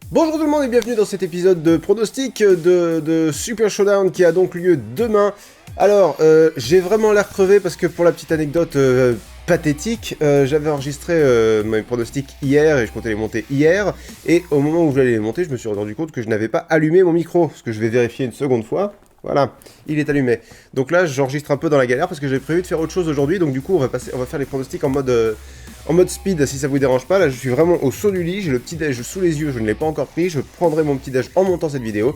Bonjour tout le monde et bienvenue dans cet épisode de pronostic de Super Showdown qui a donc lieu demain. Alors, j'ai vraiment l'air crevé parce que pour la petite anecdote pathétique, j'avais enregistré mes pronostics hier et je comptais les monter hier. Et au moment où j'allais les monter, je me suis rendu compte que je n'avais pas allumé mon micro, ce que je vais vérifier une seconde fois. Voilà, il est allumé. Donc là, j'enregistre un peu dans la galère parce que j'ai prévu de faire autre chose aujourd'hui. Donc du coup, on va faire les pronostics en mode speed si ça vous dérange pas. Là, je suis vraiment au saut du lit, j'ai le petit déj sous les yeux, je ne l'ai pas encore pris. Je prendrai mon petit déj en montant cette vidéo.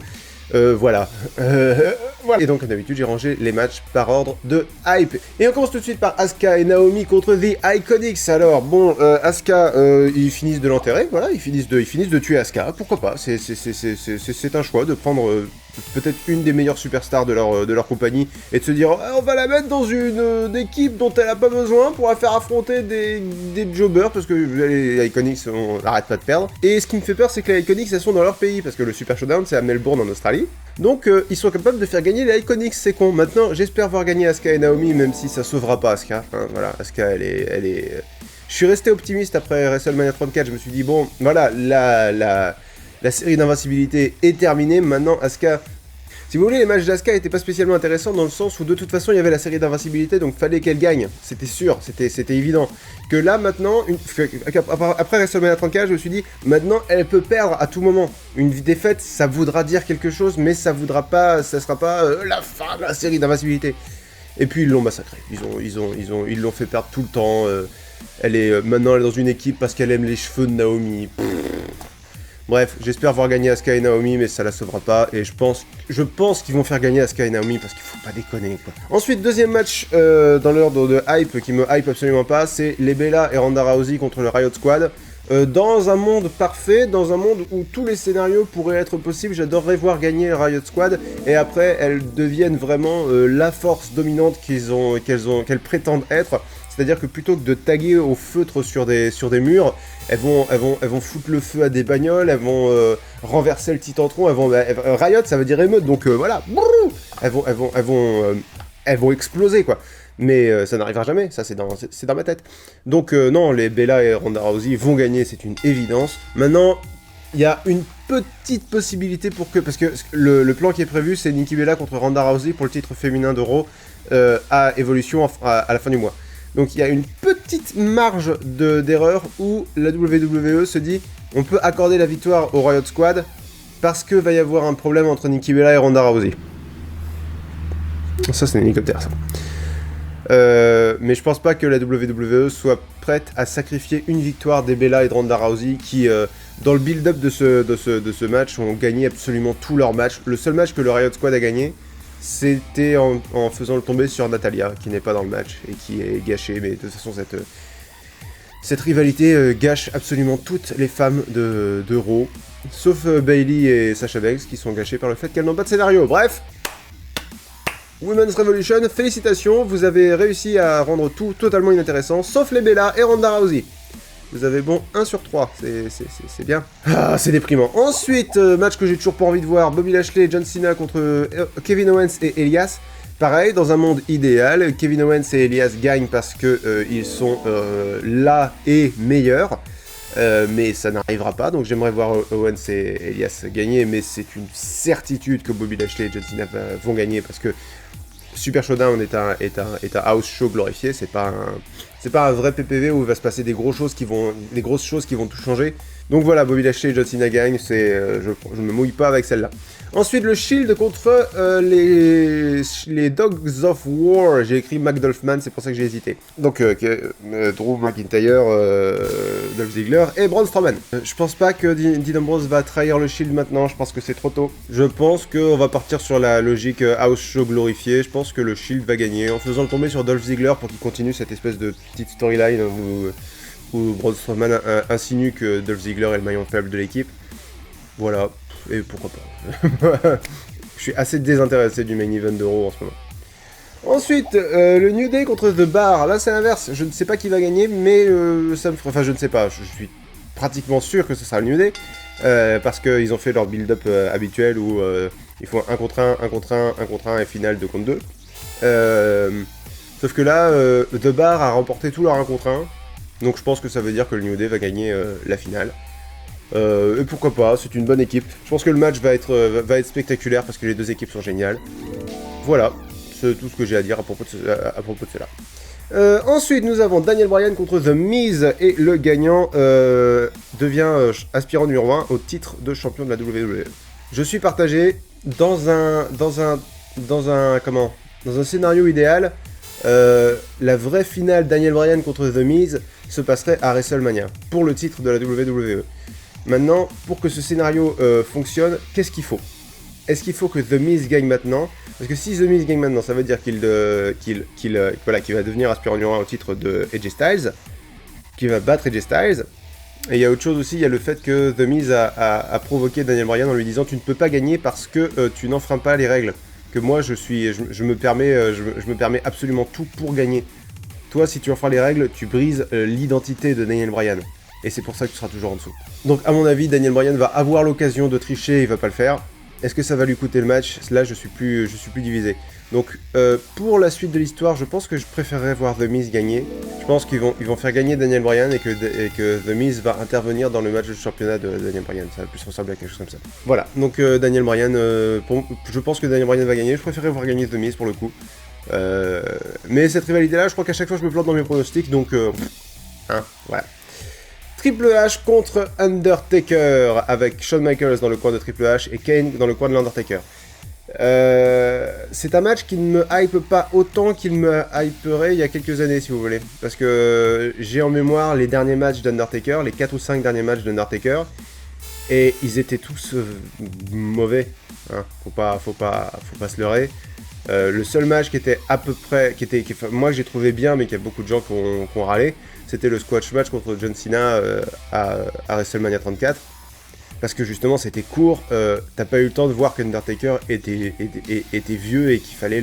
Voilà. Voilà. Et donc, comme d'habitude, j'ai rangé les matchs par ordre de hype. Et on commence tout de suite par Asuka et Naomi contre The Iconics. Alors, bon, Asuka, ils finissent de l'enterrer, voilà, ils finissent de tuer Asuka. Pourquoi pas? C'est un choix de prendre peut-être une des meilleures superstars de leur compagnie et de se dire ah, on va la mettre dans une équipe dont elle a pas besoin pour la faire affronter des jobbers parce que les Iconics on n'arrête pas de perdre. Et ce qui me fait peur, c'est que les Iconics elles sont dans leur pays parce que le Super Showdown c'est à Melbourne en Australie. Donc ils sont capables de faire gagner les Iconics, c'est con. Maintenant j'espère voir gagner Asuka et Naomi même si ça sauvera pas Asuka. Hein, voilà, Asuka elle est... Je suis resté optimiste après WrestleMania 34, je me suis dit bon voilà la série d'invincibilité est terminée, maintenant Asuka... Si vous voulez, les matchs d'Asuka étaient pas spécialement intéressants dans le sens où de toute façon il y avait la série d'invincibilité, donc fallait qu'elle gagne, c'était sûr, c'était évident. Que là maintenant, après WrestleMania 34, je me suis dit, maintenant elle peut perdre à tout moment. Une défaite, ça voudra dire quelque chose, mais ça voudra pas, ça sera pas la fin de la série d'invincibilité. Et puis ils l'ont massacré, ils l'ont fait perdre tout le temps. Maintenant elle est dans une équipe parce qu'elle aime les cheveux de Naomi. Bref, j'espère voir gagner Asuka et Naomi, mais ça la sauvera pas. Et je pense qu'ils vont faire gagner Asuka et Naomi parce qu'il faut pas déconner, quoi. Ensuite, deuxième match dans l'ordre de hype qui me hype absolument pas, c'est les Bella et Ronda Rousey contre le Riot Squad. Dans un monde parfait, dans un monde où tous les scénarios pourraient être possibles, j'adorerais voir gagner le Riot Squad et après elles deviennent vraiment la force dominante qu'elles prétendent être. C'est-à-dire que plutôt que de taguer au feutre sur des murs, elles vont foutre le feu à des bagnoles, elles vont renverser le Titantron, Riot ça veut dire émeute, donc voilà, elles vont exploser quoi. Mais ça n'arrivera jamais, ça c'est dans ma tête. Donc non, les Bella et Ronda Rousey vont gagner, c'est une évidence. Maintenant, il y a une petite possibilité pour que... Parce que le plan qui est prévu, c'est Nikki Bella contre Ronda Rousey pour le titre féminin d'Euro à Evolution à la fin du mois. Donc il y a une petite marge d'erreur où la WWE se dit on peut accorder la victoire au Riot Squad parce que va y avoir un problème entre Nikki Bella et Ronda Rousey. Ça c'est un hélicoptère ça. Mais je pense pas que la WWE soit prête à sacrifier une victoire des Bella et de Ronda Rousey qui, dans le build-up de ce match, ont gagné absolument tous leurs matchs. Le seul match que le Riot Squad a gagné, c'était en faisant le tomber sur Natalya, qui n'est pas dans le match et qui est gâchée. Mais de toute façon, cette rivalité gâche absolument toutes les femmes de Raw, sauf Bayley et Sasha Banks, qui sont gâchées par le fait qu'elles n'ont pas de scénario. Bref, Women's Revolution, félicitations, vous avez réussi à rendre tout totalement inintéressant, sauf les Bella et Ronda Rousey. Vous avez bon 1 sur 3, c'est bien. Ah, c'est déprimant. Ensuite, match que j'ai toujours pas envie de voir, Bobby Lashley et John Cena contre Kevin Owens et Elias. Pareil, dans un monde idéal, Kevin Owens et Elias gagnent parce que ils sont là et meilleurs. Mais ça n'arrivera pas, donc j'aimerais voir Owens et Elias gagner, mais c'est une certitude que Bobby Lashley et John Cena vont gagner parce que Super Showdown est un house show glorifié, c'est pas un vrai PPV où il va se passer des grosses choses qui vont tout changer. Donc voilà, Bobby Lashley et John Cena gagnent, je me mouille pas avec celle-là. Ensuite, le Shield contre les Dogs of War. J'ai écrit McDolphman, c'est pour ça que j'ai hésité. Donc, Drew McIntyre, Dolph Ziggler et Braun Strowman. Je pense pas que Dean Ambrose va trahir le Shield maintenant, je pense que c'est trop tôt. Je pense qu'on va partir sur la logique house show glorifiée. Je pense que le Shield va gagner en faisant le tomber sur Dolph Ziggler pour qu'il continue cette espèce de petite storyline où Braun Strowman insinue que Dolph Ziggler est le maillon faible de l'équipe. Voilà. Et pourquoi pas. Je suis assez désintéressé du main event d'Euro en ce moment. Ensuite, le New Day contre The Bar. Là, c'est l'inverse. Je ne sais pas qui va gagner, mais ça me ferait... Enfin, je ne sais pas. Je suis pratiquement sûr que ce sera le New Day. Parce qu'ils ont fait leur build-up habituel où ils font 1 contre 1, 1 contre 1, 1 contre 1 et finale 2 contre 2. Sauf que là, The Bar a remporté tout leur 1 contre 1. Donc je pense que ça veut dire que le New Day va gagner la finale. Et pourquoi pas, c'est une bonne équipe. Je pense que le match va être spectaculaire parce que les deux équipes sont géniales. Voilà, c'est tout ce que j'ai à dire à propos de cela. Ensuite, nous avons Daniel Bryan contre The Miz et le gagnant devient aspirant numéro 1 au titre de champion de la WWE. Je suis partagé dans un scénario idéal. La vraie finale Daniel Bryan contre The Miz se passerait à WrestleMania pour le titre de la WWE. Maintenant, pour que ce scénario fonctionne, qu'est-ce qu'il faut? Est-ce qu'il faut que The Miz gagne maintenant? Parce que si The Miz gagne maintenant, ça veut dire qu'il va devenir aspirant numéro 1 au titre de AJ Styles, qu'il va battre AJ Styles. Et il y a autre chose aussi, il y a le fait que The Miz a provoqué Daniel Bryan en lui disant tu ne peux pas gagner parce que tu n'enfreins pas les règles. Que moi je me permets absolument tout pour gagner. Toi, si tu enfreins les règles, tu brises l'identité de Daniel Bryan. Et c'est pour ça que tu seras toujours en dessous. Donc à mon avis, Daniel Bryan va avoir l'occasion de tricher, il va pas le faire. Est-ce que ça va lui coûter le match? Là, je suis plus divisé. Donc pour la suite de l'histoire, je pense que je préférerais voir The Miz gagner. Je pense qu'ils vont faire gagner Daniel Bryan et que The Miz va intervenir dans le match de championnat de Daniel Bryan. Ça va plus ressembler à quelque chose comme ça. Voilà, donc Daniel Bryan, je pense que Daniel Bryan va gagner. Je préférerais voir gagner The Miz pour le coup. Mais cette rivalité-là, je crois qu'à chaque fois je me plante dans mes pronostics, donc voilà. Triple H contre Undertaker, avec Shawn Michaels dans le coin de Triple H et Kane dans le coin de l'Undertaker. C'est un match qui ne me hype pas autant qu'il me hyperait il y a quelques années, si vous voulez. Parce que j'ai en mémoire les derniers matchs d'Undertaker, les 4 ou 5 derniers matchs d'Undertaker, et ils étaient tous mauvais. Hein. Faut pas se leurrer. Le seul match qui était à peu près, moi que j'ai trouvé bien, mais qu'il y a beaucoup de gens qui ont râlé, c'était le squash match contre John Cena à WrestleMania 34. Parce que justement c'était court, t'as pas eu le temps de voir qu'Undertaker était vieux et qu'il fallait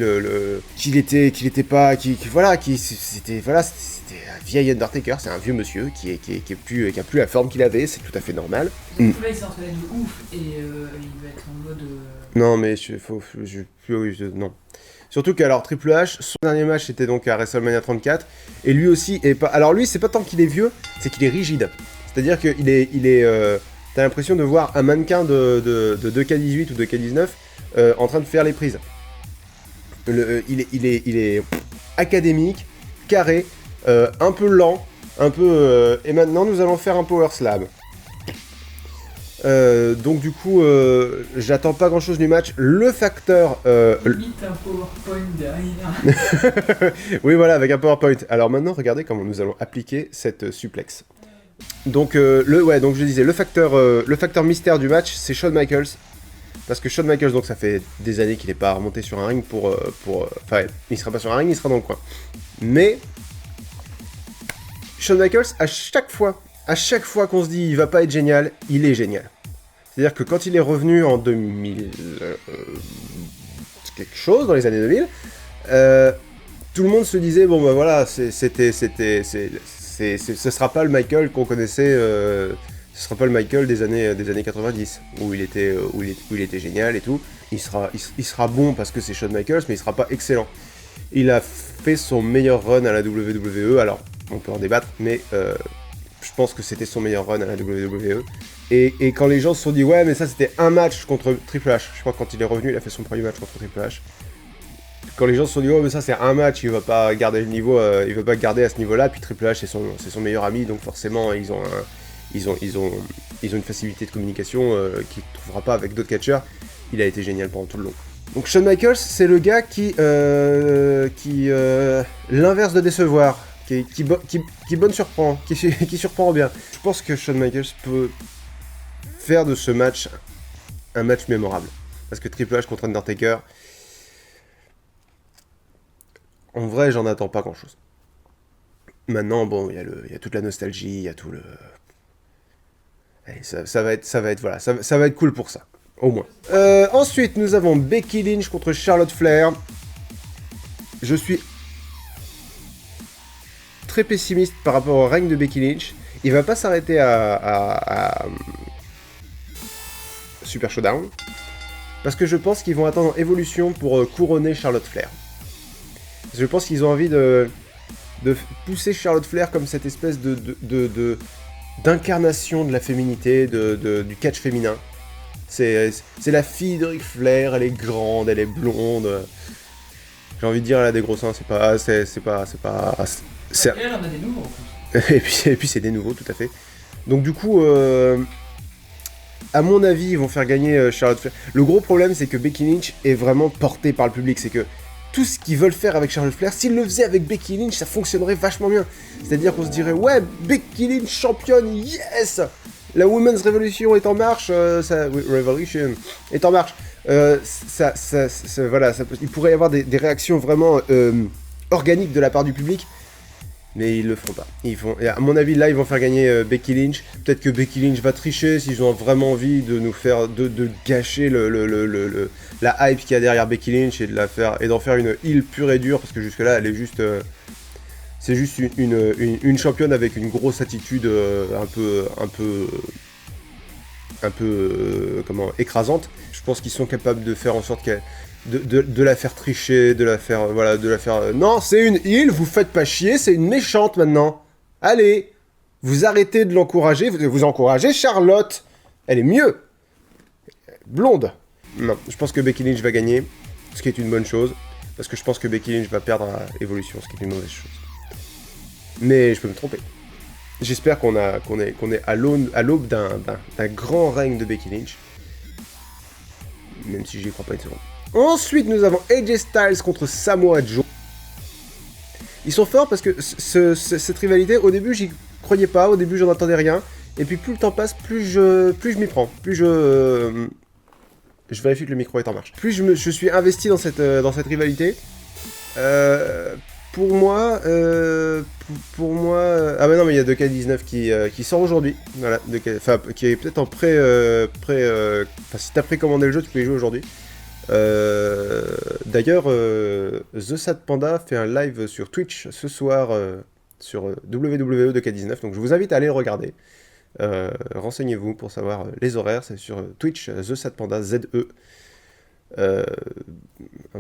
c'était un vieil Undertaker, c'est un vieux monsieur qui a plus la forme qu'il avait, c'est tout à fait normal. Là il s'est entraîné de ouf et il va être en mode... Non mais non. Surtout qu'alors Triple H, son dernier match c'était donc à WrestleMania 34, et lui aussi est pas... Alors lui c'est pas tant qu'il est vieux, c'est qu'il est rigide. C'est-à-dire qu'il est t'as l'impression de voir un mannequin de 2K18 ou 2K19 en train de faire les prises. Il est académique, carré, un peu lent, et maintenant nous allons faire un power slam. Donc du coup, j'attends pas grand chose du match. Le facteur... Limite un PowerPoint derrière. Oui voilà, avec un PowerPoint. Alors maintenant, regardez comment nous allons appliquer cette suplex. Donc donc je disais, le facteur mystère du match, c'est Shawn Michaels. Parce que Shawn Michaels, donc ça fait des années qu'il n'est pas remonté sur un ring enfin, il sera pas sur un ring, il sera dans le coin. Mais Shawn Michaels, à chaque fois qu'on se dit il va pas être génial, il est génial. C'est-à-dire que quand il est revenu en 2000 quelque chose, dans les années 2000, tout le monde se disait bon bah voilà, ce sera pas le Michael qu'on connaissait, ce sera pas le Michael des années 90 où il était génial et tout. Il sera bon parce que c'est Shawn Michaels, mais il sera pas excellent. Il a fait son meilleur run à la WWE, alors on peut en débattre, mais je pense que c'était son meilleur run à la WWE. Et quand les gens se sont dit ouais mais ça c'était un match contre Triple H, je crois que quand il est revenu il a fait son premier match contre Triple H. Quand les gens se sont dit oh mais ça c'est un match, il va pas garder le niveau, il va pas garder à ce niveau-là, puis Triple H c'est son meilleur ami, donc forcément ils ont une facilité de communication qu'il ne trouvera pas avec d'autres catcheurs. Il a été génial pendant tout le long. Donc Shawn Michaels c'est le gars qui l'inverse de décevoir, qui bonne surprend, qui surprend bien. Je pense que Shawn Michaels peut faire de ce match un match mémorable. Parce que Triple H contre Undertaker, en vrai, j'en attends pas grand-chose. Maintenant, bon, il y a toute la nostalgie, il y a tout le... Allez, ça va être cool pour ça, au moins. Ensuite, nous avons Becky Lynch contre Charlotte Flair. Je suis très pessimiste par rapport au règne de Becky Lynch. Il va pas s'arrêter à Super Showdown, parce que je pense qu'ils vont attendre Evolution pour couronner Charlotte Flair. Je pense qu'ils ont envie de pousser Charlotte Flair comme cette espèce de d'incarnation de la féminité, du catch féminin. C'est la fille de Ric Flair, elle est grande, elle est blonde. J'ai envie de dire, elle a des gros seins, c'est pas... Elle en a des nouveaux en plus. et puis c'est des nouveaux, tout à fait. Donc du coup, à mon avis, ils vont faire gagner Charlotte Flair. Le gros problème, c'est que Becky Lynch est vraiment portée par le public. C'est que tout ce qu'ils veulent faire avec Charlotte Flair, s'ils le faisaient avec Becky Lynch, ça fonctionnerait vachement bien. C'est-à-dire qu'on se dirait, ouais, Becky Lynch championne, yes! La Women's Revolution est en marche, Revolution est en marche. Voilà, il pourrait y avoir des réactions vraiment organiques de la part du public, mais ils le feront pas. À mon avis, là, ils vont faire gagner Becky Lynch. Peut-être que Becky Lynch va tricher s'ils ont vraiment envie de nous faire de gâcher la hype qu'il y a derrière Becky Lynch et d'en faire une heel pure et dure, parce que jusque là, elle est juste c'est juste une championne avec une grosse attitude écrasante. Je pense qu'ils sont capables de faire en sorte de la faire tricher, de la faire. Non, c'est une heel, vous faites pas chier, c'est une méchante maintenant. Allez, vous arrêtez de l'encourager, vous encouragez Charlotte. Elle est mieux. Blonde. Non, je pense que Becky Lynch va gagner, ce qui est une bonne chose, parce que je pense que Becky Lynch va perdre à Evolution, ce qui est une mauvaise chose. Mais je peux me tromper. J'espère qu'on est à l'aube d'un grand règne de Becky Lynch. Même si j'y crois pas une seconde. Ensuite, nous avons AJ Styles contre Samoa Joe. Ils sont forts parce que cette rivalité, au début, j'y croyais pas. Au début, j'en attendais rien. Et puis, plus le temps passe, plus je m'y prends. Plus je vérifie que le micro est en marche. Plus je suis investi dans cette rivalité. Pour moi, ah bah non, mais il y a 2K19 qui sort aujourd'hui, voilà, qui est peut-être en si t'as précommandé le jeu, tu peux y jouer aujourd'hui. D'ailleurs, The Sad Panda fait un live sur Twitch ce soir sur WWE 2K19, donc je vous invite à aller le regarder. Renseignez-vous pour savoir les horaires, c'est sur Twitch, The Sad Panda, ZE. Un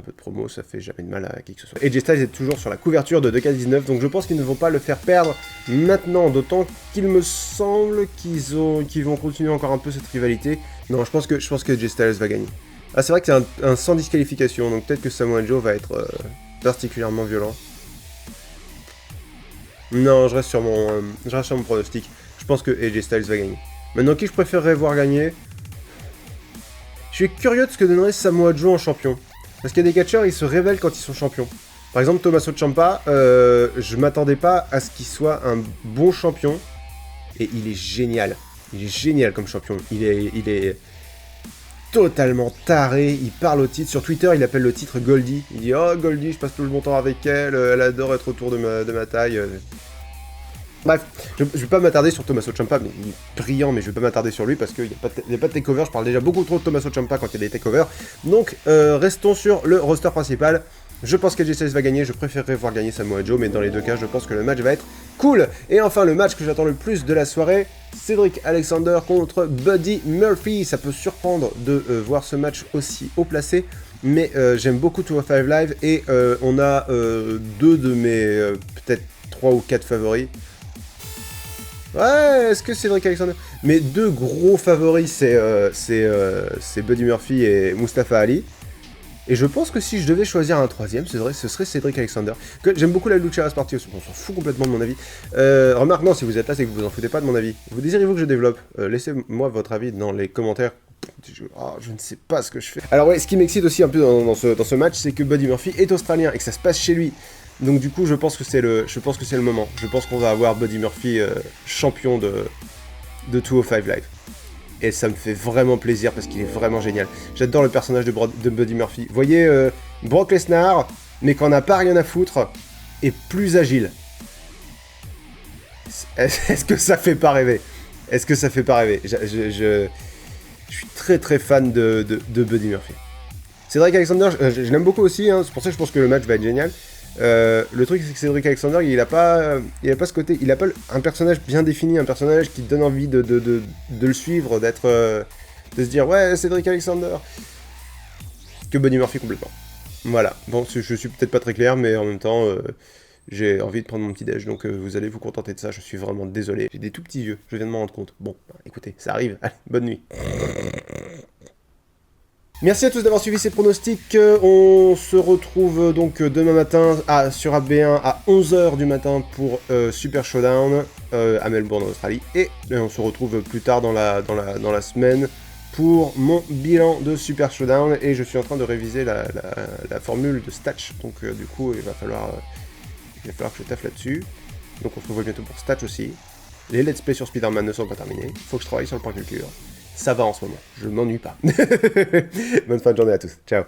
peu de promo, ça fait jamais de mal à qui que ce soit. AJ Styles est toujours sur la couverture de 2K19, donc je pense qu'ils ne vont pas le faire perdre maintenant, d'autant qu'il me semble qu'ils vont continuer encore un peu cette rivalité. Non, je pense que AJ Styles va gagner. Ah, c'est vrai que c'est un sans disqualification, donc peut-être que Samoa Joe va être particulièrement violent. Non, je reste sur mon pronostic. Je pense que AJ Styles va gagner. Maintenant, qui je préférerais voir gagner? Je suis curieux de ce que donnerait Samoa Joe en champion. Parce qu'il y a des catcheurs, ils se révèlent quand ils sont champions. Par exemple, Tommaso Ciampa, je m'attendais pas à ce qu'il soit un bon champion. Et il est génial. Il est génial comme champion. Il est totalement taré. Il parle au titre. Sur Twitter, il appelle le titre Goldie. Il dit « Oh, Goldie, je passe tout le bon temps avec elle. Elle adore être autour de ma taille. » Bref, je vais pas m'attarder sur Tommaso Ciampa, mais il est brillant, mais je vais pas m'attarder sur lui parce qu'il n'y a pas de takeover. Je parle déjà beaucoup trop de Tommaso Ciampa quand il y a des takeovers. Donc, restons sur le roster principal. Je pense qu'AJ Styles va gagner, je préférerais voir gagner Samoa Joe, mais dans les deux cas, je pense que le match va être cool. Et enfin, le match que j'attends le plus de la soirée, Cedric Alexander contre Buddy Murphy. Ça peut surprendre de voir ce match aussi haut placé, mais j'aime beaucoup 205 Live, et on a deux de mes peut-être 3 ou 4 favoris. Ouais, est-ce que Cedric Alexander? Mes deux gros favoris, c'est Buddy Murphy et Mustafa Ali. Et je pense que si je devais choisir un troisième, ce serait Cedric Alexander. J'aime beaucoup la Lucha House Party, on s'en fout complètement de mon avis. Remarque, non, si vous êtes là, c'est que vous en foutez pas de mon avis. Vous désirez-vous que je développe? Laissez-moi votre avis dans les commentaires. Je ne sais pas ce que je fais. Alors ouais, ce qui m'excite aussi un peu dans ce match, c'est que Buddy Murphy est australien et que ça se passe chez lui. Donc du coup, je pense que c'est le moment. Je pense qu'on va avoir Buddy Murphy champion de 205 Live. Et ça me fait vraiment plaisir parce qu'il est vraiment génial. J'adore le personnage de Buddy Murphy. Vous voyez, Brock Lesnar, mais qu'on n'a pas rien à foutre, et plus agile. Est-ce que ça fait pas rêver? Est-ce que ça fait pas rêver? Je suis très très fan de Buddy Murphy. Cedric Alexander, je l'aime beaucoup aussi, hein, c'est pour ça que je pense que le match va être génial. Le truc, c'est que Cedric Alexander, il a pas ce côté, il a pas un personnage bien défini, un personnage qui donne envie de le suivre, de se dire ouais, Cedric Alexander, que Buddy Murphy complètement. Voilà. Bon, je suis peut-être pas très clair, mais en même temps, j'ai envie de prendre mon petit déj, donc vous allez vous contenter de ça, je suis vraiment désolé. J'ai des tout petits yeux, je viens de m'en rendre compte. Bon, écoutez, ça arrive, allez, bonne nuit. Merci à tous d'avoir suivi ces pronostics, on se retrouve donc demain matin sur AB1 à 11h du matin pour Super Showdown à Melbourne, en Australie, et on se retrouve plus tard dans la semaine pour mon bilan de Super Showdown, et je suis en train de réviser la formule de Statch, donc du coup il va falloir que je taffe là-dessus, donc on se revoit bientôt pour Statch aussi. Les let's play sur Spider-Man ne sont pas terminés, faut que je travaille sur le point culture. Ça va en ce moment, je m'ennuie pas. Bonne fin de journée à tous, ciao.